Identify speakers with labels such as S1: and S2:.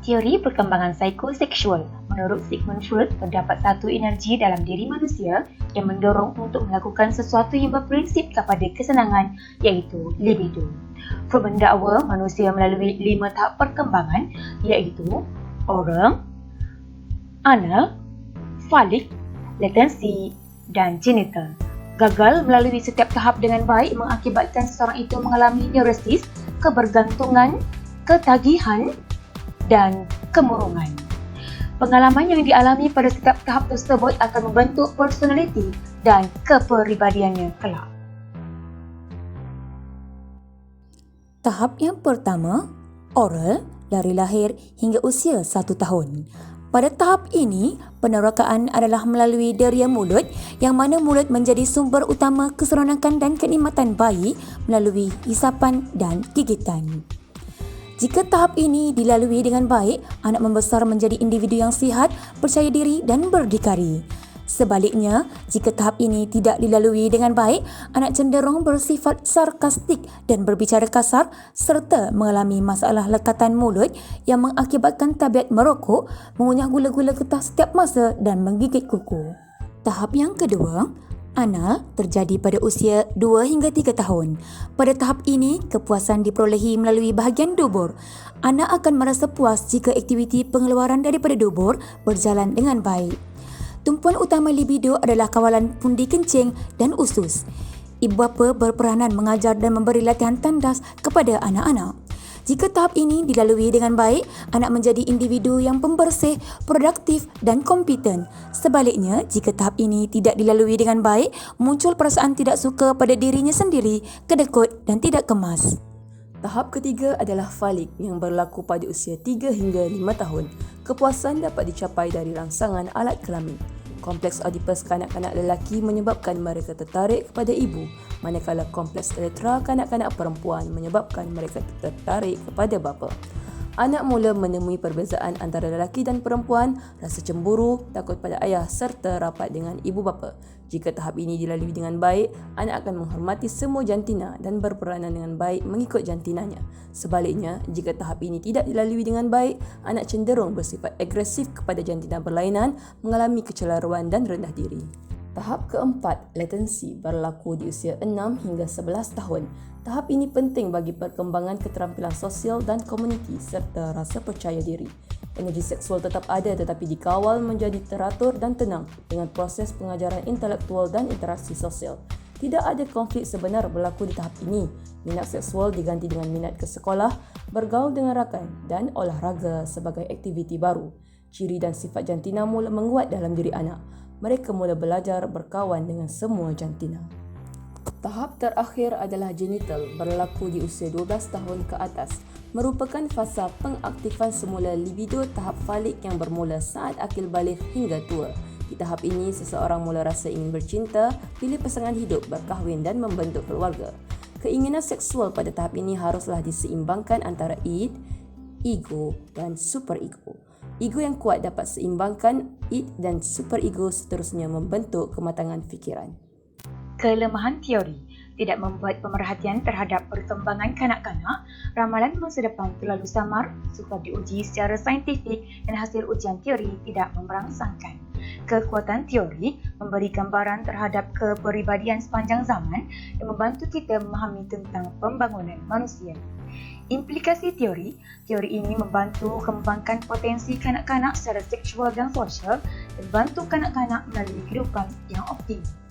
S1: Teori perkembangan psikoseksual menurut Sigmund Freud terdapat satu energi dalam diri manusia yang mendorong untuk melakukan sesuatu yang berprinsip kepada kesenangan, iaitu libido. Freud mendakwa manusia melalui 5 tahap perkembangan, iaitu oral, anal, falik, latensi dan genital. Gagal melalui setiap tahap dengan baik mengakibatkan seseorang itu mengalami neurosis, kebergantungan, ketagihan dan kemurungan. Pengalaman yang dialami pada setiap tahap tersebut akan membentuk personaliti dan kepribadiannya kelak.
S2: Tahap yang pertama, oral dari lahir hingga usia 1 tahun. Pada tahap ini, penerokaan adalah melalui deria mulut yang mana mulut menjadi sumber utama keseronokan dan kenikmatan bayi melalui isapan dan gigitan. Jika tahap ini dilalui dengan baik, anak membesar menjadi individu yang sihat, percaya diri dan berdikari. Sebaliknya, jika tahap ini tidak dilalui dengan baik, anak cenderung bersifat sarkastik dan berbicara kasar serta mengalami masalah lekatan mulut yang mengakibatkan tabiat merokok, mengunyah gula-gula getah setiap masa dan menggigit kuku. Tahap yang kedua, anal terjadi pada usia 2 hingga 3 tahun. Pada tahap ini, kepuasan diperolehi melalui bahagian dubur. Anak akan merasa puas jika aktiviti pengeluaran daripada dubur berjalan dengan baik. Tumpuan utama libido adalah kawalan pundi kencing dan usus. Ibu bapa berperanan mengajar dan memberi latihan tandas kepada anak-anak. Jika tahap ini dilalui dengan baik, anak menjadi individu yang pembersih, produktif dan kompeten. Sebaliknya, jika tahap ini tidak dilalui dengan baik, muncul perasaan tidak suka pada dirinya sendiri, kedekut dan tidak kemas. Tahap ketiga adalah falik yang berlaku pada usia 3 hingga 5 tahun. Kepuasan dapat dicapai dari rangsangan alat kelamin. Kompleks Oedipus kanak-kanak lelaki menyebabkan mereka tertarik kepada ibu, manakala kompleks Elektra kanak-kanak perempuan menyebabkan mereka tertarik kepada bapa. Anak mula menemui perbezaan antara lelaki dan perempuan, rasa cemburu, takut pada ayah serta rapat dengan ibu bapa. Jika tahap ini dilalui dengan baik, anak akan menghormati semua jantina dan berperanan dengan baik mengikut jantinanya. Sebaliknya, jika tahap ini tidak dilalui dengan baik, anak cenderung bersifat agresif kepada jantina berlainan, mengalami kecelaruan dan rendah diri. Tahap keempat, latensi, berlaku di usia 6 hingga 11 tahun. Tahap ini penting bagi perkembangan keterampilan sosial dan komuniti serta rasa percaya diri. Energi seksual tetap ada tetapi dikawal menjadi teratur dan tenang dengan proses pengajaran intelektual dan interaksi sosial. Tidak ada konflik sebenar berlaku di tahap ini. Minat seksual diganti dengan minat ke sekolah, bergaul dengan rakan dan olahraga sebagai aktiviti baru. Ciri dan sifat jantina mula menguat dalam diri anak. Mereka mula belajar berkawan dengan semua jantina. Tahap terakhir adalah genital, berlaku di usia 12 tahun ke atas. Merupakan fasa pengaktifan semula libido tahap falik yang bermula saat akil balik hingga tua. Di tahap ini, seseorang mula rasa ingin bercinta, pilih pasangan hidup, berkahwin dan membentuk keluarga. Keinginan seksual pada tahap ini haruslah diseimbangkan antara id, ego dan superego. Ego yang kuat dapat seimbangkan id dan superego seterusnya membentuk kematangan fikiran.
S1: Kelemahan teori tidak membuat pemerhatian terhadap perkembangan kanak-kanak. Ramalan masa depan terlalu samar, sukar diuji secara saintifik dan hasil ujian teori tidak merangsangkan. Kekuatan teori memberi gambaran terhadap kepribadian sepanjang zaman dan membantu kita memahami tentang pembangunan manusia. Implikasi teori ini membantu kembangkan potensi kanak-kanak secara seksual dan sosial dan bantu kanak-kanak melalui kehidupan yang optimal.